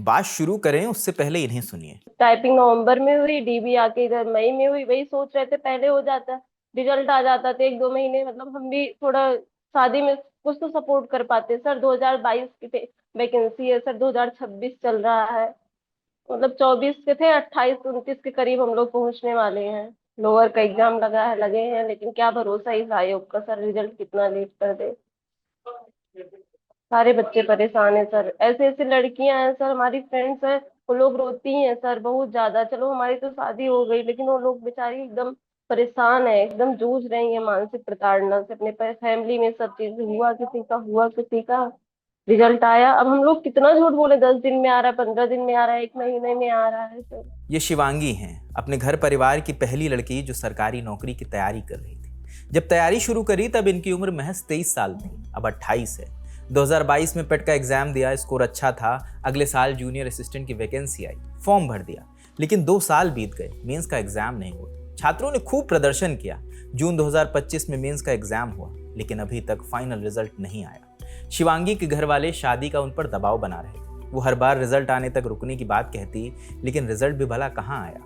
बात शुरू करें उससे पहले इन्हें सुनिए। टाइपिंग नवंबर में हुई, डीबी आके इधर मई में हुई। वही सोच रहे थे पहले हो जाता, रिजल्ट आ जाता तो 1-2 महीने मतलब हम भी थोड़ा शादी में कुछ तो सपोर्ट कर पाते। सर 2022 की वैकेंसी है सर, 2026 चल रहा है। मतलब 24 के थे, 28-29 के करीब हम लोग पहुंचने वाले हैं। लोअर का एग्जाम लगा है, लगे हैं, लेकिन क्या भरोसा इस आयोग का सर, रिजल्ट कितना लेट कर दे। सारे बच्चे परेशान हैं सर। ऐसे ऐसे लड़कियां हैं सर, हमारी फ्रेंड्स हैं, वो लोग रोती हैं सर बहुत ज्यादा। चलो हमारी तो शादी हो गई, लेकिन वो लोग बेचारी एकदम परेशान है, एकदम जूझ रही है मानसिक प्रताड़ना से। अपने फैमिली में सब चीज हुआ, किसी का हुआ, किसी का। रिजल्ट आया, अब हम लोग कितना झूठ बोले, 10 दिन में आ रहा है, 15 दिन में आ रहा है, 1 महीने में आ रहा है सर। ये शिवांगी हैं, अपने घर परिवार की पहली लड़की जो सरकारी नौकरी की तैयारी कर रही थी। जब तैयारी शुरू करी तब इनकी उम्र महज 23 साल थी, अब 28 है। 2022 में पेट का एग्जाम दिया, स्कोर अच्छा था। अगले साल जूनियर असिस्टेंट की वैकेंसी आई, फॉर्म भर दिया। लेकिन 2 साल बीत गए, मेंस का एग्जाम नहीं हुआ। छात्रों ने खूब प्रदर्शन किया। जून 2025 में मेंस का एग्जाम हुआ, लेकिन अभी तक फाइनल रिजल्ट नहीं आया। शिवांगी के घर वाले शादी का उन पर दबाव बना रहे। वो हर बार रिजल्ट आने तक रुकने की बात कहती, लेकिन रिजल्ट भी भला कहाँ आया।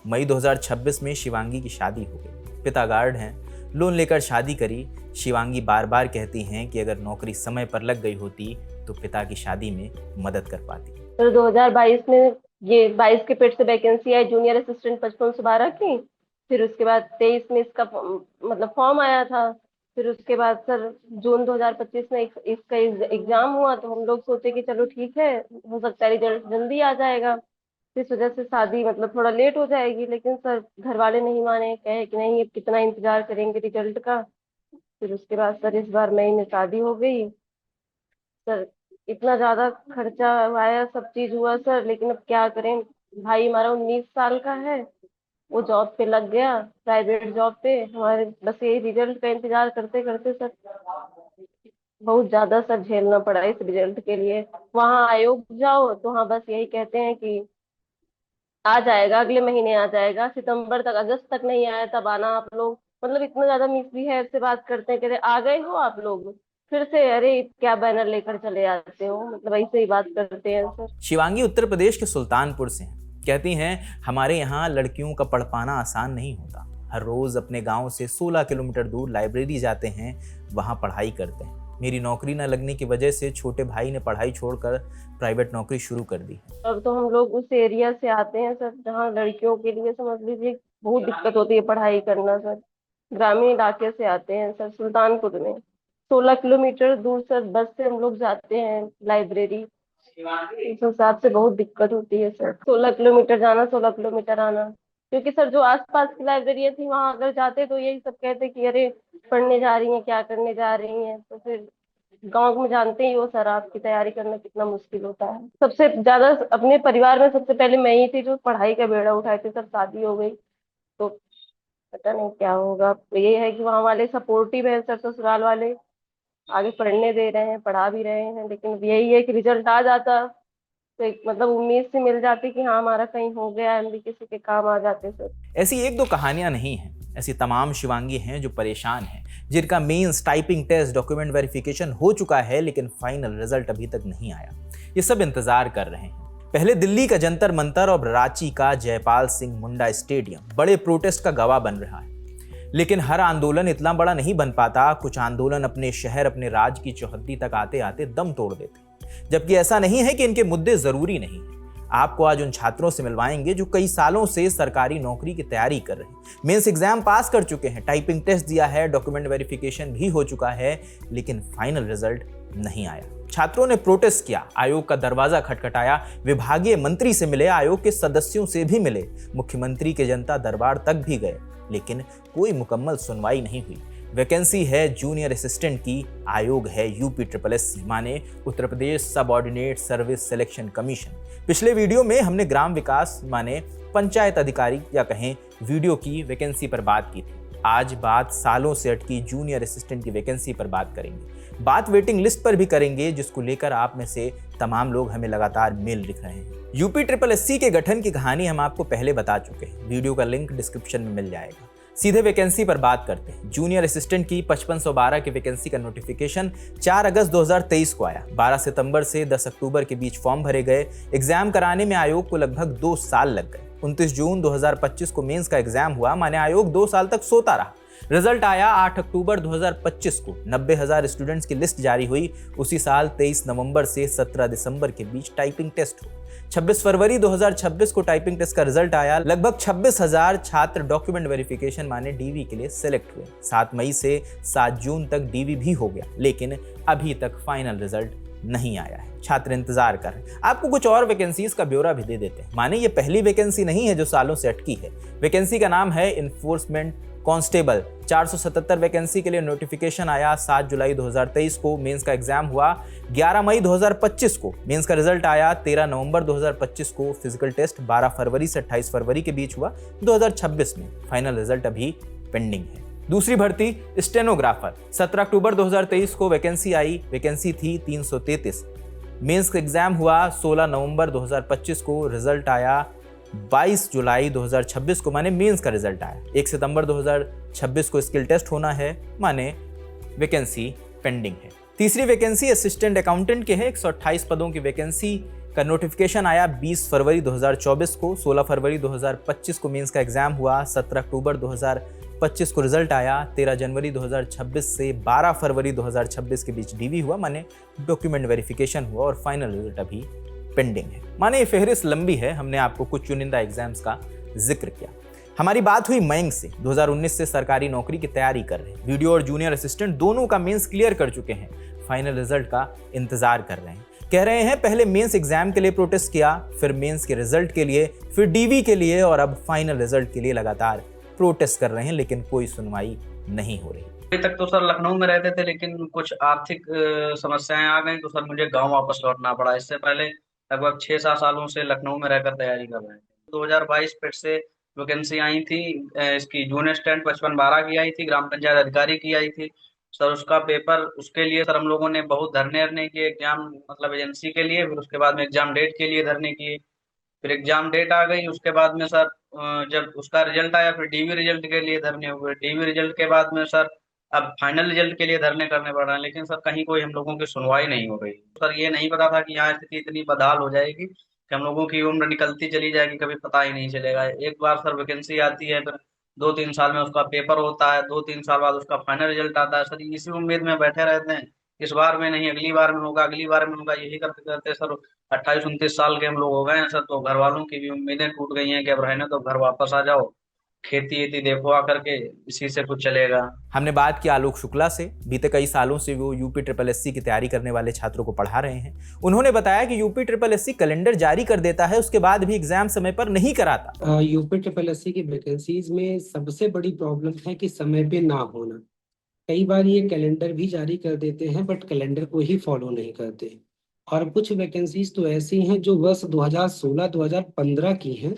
मई 2026 में शिवांगी की शादी हो गई। पिता गार्ड हैं, लोन लेकर शादी करी। शिवांगी बार बार कहती हैं कि अगर नौकरी समय पर लग गई होती तो पिता की शादी में मदद कर पाती। तो 2022 में ये 22 के पेट से वैकेंसी आई जूनियर असिस्टेंट 5512 की। फिर उसके बाद 23 में इसका मतलब फॉर्म आया था। फिर उसके बाद सर जून 2025 में इसका एग्जाम हुआ, तो हम लोग सोचे कि चलो ठीक है, हो सकता है रिजल्ट जल्दी आ जाएगा। इस वजह से शादी मतलब थोड़ा लेट हो जाएगी, लेकिन सर घर वाले नहीं माने, कहे कि नहीं अब कितना इंतजार करेंगे रिजल्ट का। फिर उसके बाद सर इस बार मई में शादी हो गई सर। इतना ज्यादा खर्चा आया, सब चीज हुआ सर, लेकिन अब क्या करें। भाई हमारा 19 साल का है, वो जॉब पे लग गया, प्राइवेट जॉब पे। हमारे बस यही रिजल्ट का इंतजार करते करते सर बहुत ज्यादा सर झेलना पड़ा इस रिजल्ट के लिए। वहां आयोग जाओ तो हाँ बस यही कहते हैं कि आ जाएगा, अगले महीने आ जाएगा, सितंबर तक, अगस्त तक नहीं आया तब आना आप लोग। मतलब इतना ज्यादा मिसबिहेव से बात करते हैं, कहते आ गए हो आप लोग, फिर से अरे क्या बैनर लेकर चले आते हो, मतलब ऐसे ही बात करते हैं सर। शिवांगी उत्तर प्रदेश के सुल्तानपुर से हैं। कहती हैं, हमारे यहाँ लड़कियों का पढ़ पाना आसान नहीं होता। हर रोज अपने गांव से 16 किलोमीटर दूर लाइब्रेरी जाते हैं, वहां पढ़ाई करते हैं। मेरी नौकरी न लगने की वजह से छोटे भाई ने पढ़ाई छोड़कर प्राइवेट नौकरी शुरू कर दी। अब तो हम लोग उस एरिया से आते हैं सर जहाँ लड़कियों के लिए समझ लीजिए बहुत दिक्कत होती है पढ़ाई करना सर। ग्रामीण इलाके से आते हैं सर, सुल्तानपुर में 16 किलोमीटर दूर सर बस से हम लोग जाते हैं लाइब्रेरी। इस हिसाब से बहुत दिक्कत होती है सर, 16 किलोमीटर जाना, 16 किलोमीटर आना। क्योंकि सर जो आसपास की लाइब्रेरी थी वहां अगर जाते तो यही सब कहते कि अरे पढ़ने जा रही हैं, क्या करने जा रही हैं। तो फिर गांव में जानते ही हो सर, आपकी तैयारी करना कितना मुश्किल होता है। सबसे ज्यादा अपने परिवार में सबसे पहले मैं ही थी जो पढ़ाई का बेड़ा उठाई थी सर, शादी हो गई तो पता नहीं क्या होगा। ये है कि वहाँ वाले सपोर्टिव है सर, ससुराल वाले आगे पढ़ने दे रहे हैं, पढ़ा भी रहे हैं, लेकिन अब यही है कि रिजल्ट आ जाता तो एक मतलब उम्मीद से मिल जाती कि हाँ हमारा कहीं हो गया, हम भी किसी के काम आ जाते सर। ऐसी एक दो कहानियां नहीं हैं, ऐसी तमाम शिवांगी हैं जो परेशान हैं, जिनका mains, typing test, document verification हो चुका है, लेकिन फाइनल रिजल्ट अभी तक नहीं आया। ये सब इंतजार कर रहे हैं। पहले दिल्ली का जंतर मंतर और रांची का जयपाल सिंह मुंडा स्टेडियम बड़े प्रोटेस्ट का गवाह बन रहा है। लेकिन हर आंदोलन इतना बड़ा नहीं बन पाता। कुछ आंदोलन अपने शहर, अपने राज्य की चौहद्दी तक आते आते दम तोड़ देते हैं। जबकि ऐसा नहीं है कि इनके मुद्दे जरूरी नहीं है। आपको आज उन छात्रों से मिलवाएंगे जो कई सालों से सरकारी नौकरी की तैयारी कर रहे हैं, मेंस एग्जाम पास कर चुके हैं, टाइपिंग टेस्ट दिया है, डॉक्यूमेंट वेरिफिकेशन भी हो चुका है, लेकिन फाइनल रिजल्ट नहीं आया। छात्रों ने प्रोटेस्ट किया, आयोग का दरवाजा खटखटाया, विभागीय मंत्री से मिले, आयोग के सदस्यों से भी मिले, मुख्यमंत्री के जनता दरबार तक भी गए, लेकिन कोई मुकम्मल सुनवाई नहीं हुई। वैकेंसी है जूनियर असिस्टेंट की, आयोग है UPSSC माने Uttar Pradesh subordinate service selection commission. पिछले वीडियो में हमने ग्राम विकास माने पंचायत अधिकारी या कहें वीडियो की वैकेंसी पर बात की थी। आज बात सालों से अटकी जूनियर असिस्टेंट की वैकेंसी पर बात करेंगे। बात वेटिंग लिस्ट पर भी करेंगे, जिसको लेकर आप में से तमाम लोग हमें लगातार मेल लिख रहे हैं। UPSSC के गठन की कहानी हम आपको पहले बता चुके हैं, वीडियो का लिंक डिस्क्रिप्शन में मिल जाएगा। सीधे वैकेंसी पर बात करते हैं। जूनियर असिस्टेंट की 5512 की वैकेंसी का नोटिफिकेशन 4 अगस्त 2023 को आया। 12 सितंबर से 10 अक्टूबर के बीच फॉर्म भरे गए। एग्जाम कराने में आयोग को लगभग 2 साल लग गए। 29 जून 2025 को मेंस का एग्जाम हुआ, माने आयोग 2 साल तक सोता रहा। रिजल्ट आया 8 अक्टूबर 2025 को। 90,000 स्टूडेंट्स की लिस्ट जारी हुई। उसी साल 23 नवंबर से 17 दिसंबर के बीच टाइपिंग टेस्ट हुआ। 26 फरवरी 2026 को टाइपिंग टेस्ट का रिजल्ट आया। लगभग 26,000 छात्र डॉक्यूमेंट वेरिफिकेशन माने डीवी के लिए सिलेक्ट हुए। 7 मई से 7 जून तक डीवी भी हो गया, लेकिन अभी तक फाइनल रिजल्ट नहीं आया है। छात्र इंतजार कर रहे हैं। आपको कुछ और वैकेंसीज का ब्यौरा भी दे देते हैं। माने ये पहली वैकेंसी नहीं है जो सालों से अटकी है। वैकेंसी का नाम है इन्फोर्समेंट कांस्टेबल। 477 वैकेंसी के लिए नोटिफिकेशन आया 7 जुलाई 2023 को। मेंस का एग्जाम हुआ 11 मई 2025 को। मेंस का रिजल्ट आया 13 नवंबर 2025 को। फिजिकल टेस्ट 12 फरवरी से 28 फरवरी के बीच हुआ 2026 में। फाइनल रिजल्ट अभी पेंडिंग है। दूसरी भर्ती स्टेनोग्राफर 17 अक्टूबर 2023 को वैकेंसी आई। वैकेंसी थी 333। मेंस का एग्जाम हुआ 16 नवंबर 2025 को। रिजल्ट आया 22 जुलाई 2026 को, माने मेंस का रिजल्ट आया। 1 सितंबर 2026 को स्किल टेस्ट होना है, माने वैकेंसी पेंडिंग है। तीसरी वैकेंसी असिस्टेंट अकाउंटेंट के है। 128 पदों की वैकेंसी का नोटिफिकेशन आया 20 फरवरी 2024 को। 16 फरवरी 2025 को मेंस का एग्जाम हुआ। 17 अक्टूबर 2025 को रिजल्ट आया। 13 जनवरी 2026 से 12 फरवरी 2026 के बीच डीवी हुआ, माने डॉक्यूमेंट वेरिफिकेशन हुआ और फाइनल रिजल्ट अभी पेंडिंग है। माने ये फहरिस्त लंबी है, हमने आपको कुछ चुनिंदा एग्जाम्स का जिक्र किया। हमारी बात हुई मयंक से। 2019 से सरकारी नौकरी की तैयारी कर रहे हैं। वीडियो और जूनियर असिस्टेंट दोनों का मेंस क्लियर कर चुके हैं। फाइनल रिजल्ट का इंतजार कर रहे हैं। कह रहे हैं पहले मेंस एग्जाम के लिए प्रोटेस्ट किया, फिर मेंस के रिजल्ट के लिए, फिर डीवी के लिए और अब फाइनल रिजल्ट के लिए लगातार प्रोटेस्ट कर रहे हैं, लेकिन कोई सुनवाई नहीं हो रही। अभी तक तो सर लखनऊ में रहते थे, लेकिन कुछ आर्थिक समस्याएं आ गई तो सर मुझे गांव वापस लौटना पड़ा। इससे पहले लगभग 6-7 सालों से लखनऊ में रहकर तैयारी कर रहे थे। 2022 फिर से वैकेंसी आई थी। इसकी जूनियर असिस्टेंट 5512 की आई थी, ग्राम पंचायत अधिकारी की आई थी सर। उसका पेपर, उसके लिए सर हम लोगों ने बहुत धरने किए एग्जाम मतलब एजेंसी के लिए। फिर उसके बाद में एग्जाम डेट के लिए धरने किए। फिर एग्जाम डेट आ गई, उसके बाद में सर जब उसका रिजल्ट आया फिर डीवी रिजल्ट के लिए धरने हुए। डीवी रिजल्ट के बाद में सर अब फाइनल रिजल्ट के लिए धरने करने पड़ रहे हैं, लेकिन सर कहीं कोई हम लोगों की सुनवाई नहीं हो रही। सर ये नहीं पता था कि यहाँ स्थिति इतनी बदहाल हो जाएगी कि हम लोगों की उम्र निकलती चली जाएगी, कभी पता ही नहीं चलेगा। एक बार सर वैकेंसी आती है, फिर 2-3 साल में उसका पेपर होता है, 2-3 साल बाद उसका फाइनल रिजल्ट आता है। सर इसी उम्मीद में बैठे रहते हैं, इस बार में नहीं अगली बार में होगा, अगली बार में होगा, यही करते करते सर 28-29 साल के हम लोग हो गए हैं सर। तो घर वालों की भी उम्मीदें टूट गई हैं कि अब रहने तो घर वापस आ जाओ, खेती वेती देखो आकर के, इसी से कुछ चलेगा। हमने बात की आलोक शुक्ला से। बीते कई सालों से वो यूपी ट्रिपल एससी की तैयारी करने वाले छात्रों को पढ़ा रहे हैं। उन्होंने बताया कि यूपी ट्रिपल एससी कैलेंडर जारी कर देता है, उसके बाद भी एग्जाम समय पर नहीं कराता। यूपी ट्रिपल एससी की वैकेंसीज में सबसे बड़ी प्रॉब्लम है कि समय पे ना होना। कई बार ये कैलेंडर भी जारी कर देते हैं बट कैलेंडर को ही फॉलो नहीं करते। और कुछ वैकेंसीज तो ऐसी हैं जो वर्ष 2016-2015 की हैं,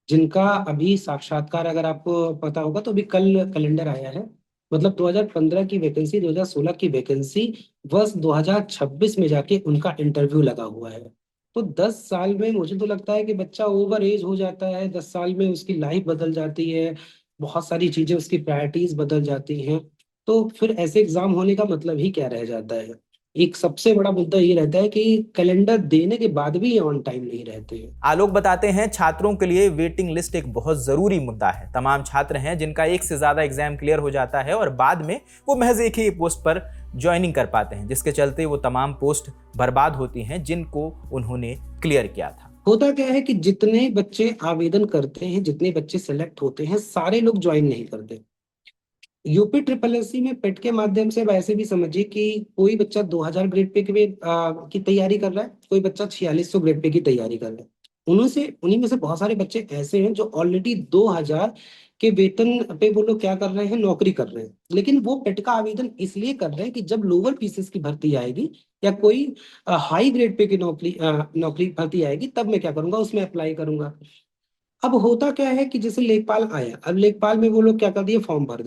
जिनका अभी साक्षात्कार, अगर आपको पता होगा तो अभी कल कैलेंडर आया है। मतलब 2015 की वैकेंसी, 2016 की वैकेंसी, वर्ष 2026 में जाके उनका इंटरव्यू लगा हुआ है। तो 10 साल में मुझे तो लगता है कि बच्चा ओवर एज हो जाता है। 10 साल में उसकी लाइफ बदल जाती है, बहुत सारी चीजें, उसकी प्रायोरिटीज बदल जाती हैं। तो फिर ऐसे एग्जाम होने का मतलब ही क्या रह जाता है। एक सबसे बड़ा मुद्दा ये रहता है कि कैलेंडर देने के बाद भी ये ऑन टाइम नहीं रहते हैं। आलोक बताते हैं छात्रों के लिए वेटिंग लिस्ट एक बहुत जरूरी मुद्दा है। तमाम छात्र हैं जिनका एक से ज्यादा एग्जाम क्लियर हो जाता है और बाद में वो महज एक ही पोस्ट पर ज्वाइनिंग कर पाते हैं, जिसके चलते वो तमाम पोस्ट बर्बाद होती हैं जिनको उन्होंने क्लियर किया था। होता क्या है कि जितने बच्चे आवेदन करते हैं, जितने बच्चे सेलेक्ट होते हैं, सारे लोग ज्वाइन नहीं करते। यूपी ट्रिपल एससी में पेट के माध्यम से वैसे भी समझिए कि कोई बच्चा 2000 ग्रेड पे की तैयारी कर रहा है, कोई बच्चा 4600 ग्रेड पे की तैयारी कर रहा है। उन्हीं में से बहुत सारे बच्चे ऐसे हैं जो ऑलरेडी 2000 के वेतन पे वो लोग क्या कर रहे हैं, नौकरी कर रहे हैं। लेकिन वो पेट का आवेदन इसलिए कर रहे हैं कि जब लोअर पीसेस की भर्ती आएगी या कोई हाई ग्रेड पे की नौकरी भर्ती आएगी, तब मैं क्या करूंगा, उसमें अप्लाई करूंगा। अब होता क्या है कि जैसे लेखपाल आया, अब लेखपाल में वो लोग क्या कर दिए, फॉर्म भर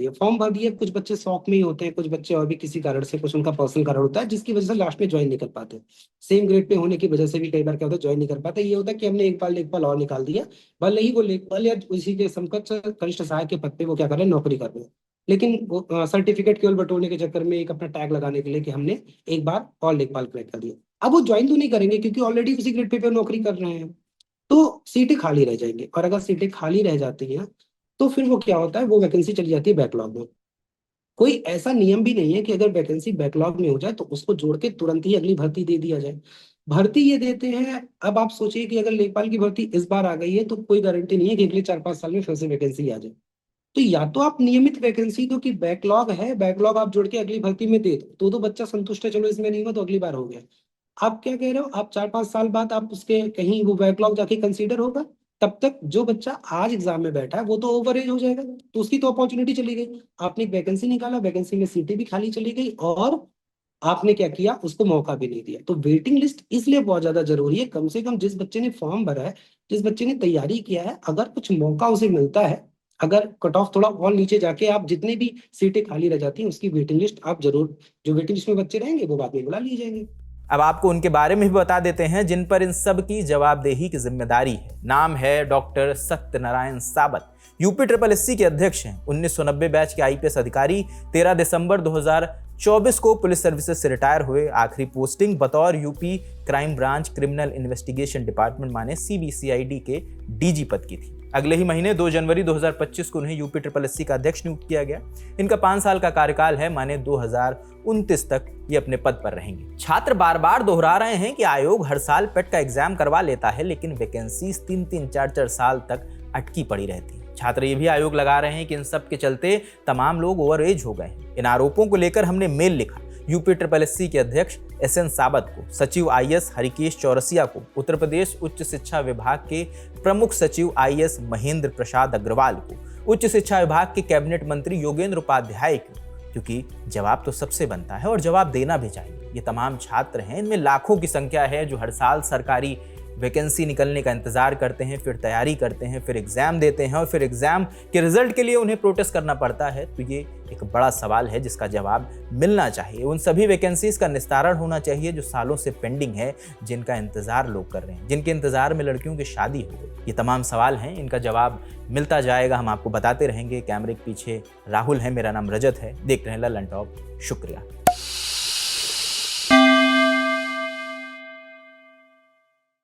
दिए। कुछ बच्चे शौक में ही होते हैं, कुछ बच्चे और भी किसी कारण से, कुछ उनका पर्सनल कारण होता है जिसकी वजह से लास्ट में ज्वाइन नहीं कर पाते। सेम ग्रेड पे होने की वजह से भी कई बार क्या होता है, ज्वाइन नहीं कर पाते। ये होता है कि हमने एक बार लेखपाल और निकाल दिया, भले ही वो लेखपाल या उसी के समकक्ष कनिष्ठ सहायक के पद पे वो क्या कर रहे हैं, नौकरी कर रहे हैं, लेकिन वो सर्टिफिकेट केवल बटोरने के चक्कर में, एक अपना टैग लगाने के लिए कि हमने एक बार और लेखपाल क्रैक कर दिया। अब वो ज्वाइन तो नहीं करेंगे क्योंकि ऑलरेडी उसी ग्रेड पे नौकरी कर रहे हैं, तो सीटें खाली रह जाएंगी। और अगर सीटें खाली रह जाती हैं तो फिर वो क्या होता है, वो वैकेंसी चली जाती है बैकलॉग में। कोई ऐसा नियम भी नहीं है कि अगर वैकेंसी बैकलॉग में हो जाए तो उसको जोड़ के तुरंत ही अगली भर्ती दे दिया जाए। भर्ती ये देते हैं। अब आप सोचिए कि अगर लेखपाल की भर्ती इस बार आ गई है तो कोई गारंटी नहीं है कि अगले 4-5 साल में फिर से वैकेंसी आ जाए। तो या तो आप नियमित वैकेंसी दो कि बैकलॉग है, बैकलॉग आप जोड़ के अगली भर्ती में दे दो, तो बच्चा संतुष्ट है, चलो इसमें नहीं हुआ तो अगली बार हो गया। आप क्या कह रहे हो, आप 4-5 साल बाद आप उसके कहीं वो बैकलॉग जाके कंसीडर होगा, तब तक जो बच्चा आज एग्जाम में बैठा है वो तो ओवर एज हो जाएगा, तो उसकी तो अपॉर्चुनिटी चली गई। आपने एक वैकेंसी निकाला, वैकेंसी में सीटें भी खाली चली गई, और आपने क्या किया, उसको मौका भी नहीं दिया। तो वेटिंग लिस्ट इसलिए बहुत ज्यादा जरूरी है। कम से कम जिस बच्चे ने फॉर्म भरा है, जिस बच्चे ने तैयारी किया है, अगर कुछ मौका उसे मिलता है, अगर कट ऑफ थोड़ा और नीचे जाके आप जितनी भी सीटें खाली रह जाती हैं उसकी वेटिंग लिस्ट आप जरूर, जो वेटिंग लिस्ट में बच्चे रहेंगे वो बाद में बुला लिए जाएंगे। अब आपको उनके बारे में भी बता देते हैं जिन पर इन सब की जवाबदेही की जिम्मेदारी है। नाम है डॉक्टर सत्यनारायण साबत, यूपी ट्रिपल एससी के अध्यक्ष हैं। 1990 बैच के आईपीएस अधिकारी, 13 दिसंबर 2024 को पुलिस सर्विसेज से रिटायर हुए। आखिरी पोस्टिंग बतौर UP crime branch criminal investigation department माने सीबीसीआईडी के डीजी पद की थी। अगले ही महीने 2 जनवरी 2025 को उन्हें यूपी ट्रिपल एससी का अध्यक्ष नियुक्त किया गया। इनका 5 साल का कार्यकाल है, माने 2029 तक ये अपने पद पर रहेंगे। छात्र बार बार दोहरा रहे हैं कि आयोग हर साल पेट का एग्जाम करवा लेता है, लेकिन वैकेंसीज 3-3, 4-4 साल तक अटकी पड़ी रहती है। छात्र ये भी आयोग लगा रहे हैं कि इन सब के चलते तमाम लोग ओवर एज हो गए हैं। इन आरोपों को लेकर हमने मेल लिखा यूपी ट्रिपल एससी के अध्यक्ष एसएन साबत को, सचिव आईएएस हरिकेश चौरसिया को, उत्तर प्रदेश उच्च शिक्षा विभाग के प्रमुख सचिव आईएएस महेंद्र प्रसाद अग्रवाल को, उच्च शिक्षा विभाग के कैबिनेट मंत्री योगेंद्र उपाध्याय को, क्योंकि जवाब तो सबसे बनता है और जवाब देना भी चाहिए। ये तमाम छात्र हैं, इनमें लाखों की संख्या है जो हर साल सरकारी वैकेंसी निकलने का इंतजार करते हैं, फिर तैयारी करते हैं, फिर एग्जाम देते हैं और फिर एग्जाम के रिजल्ट के लिए उन्हें प्रोटेस्ट करना पड़ता है। तो ये एक बड़ा सवाल है जिसका जवाब मिलना चाहिए। उन सभी वैकेंसीज का निस्तारण होना चाहिए जो सालों से पेंडिंग है, जिनका इंतजार लोग कर रहे हैं, जिनके इंतजार में लड़कियों की शादी हो गई। ये तमाम सवाल हैं, इनका जवाब मिलता जाएगा, हम आपको बताते रहेंगे। कैमरे के पीछे राहुल है, मेरा नाम रजत है। देखते रहें ललन टॉप। शुक्रिया।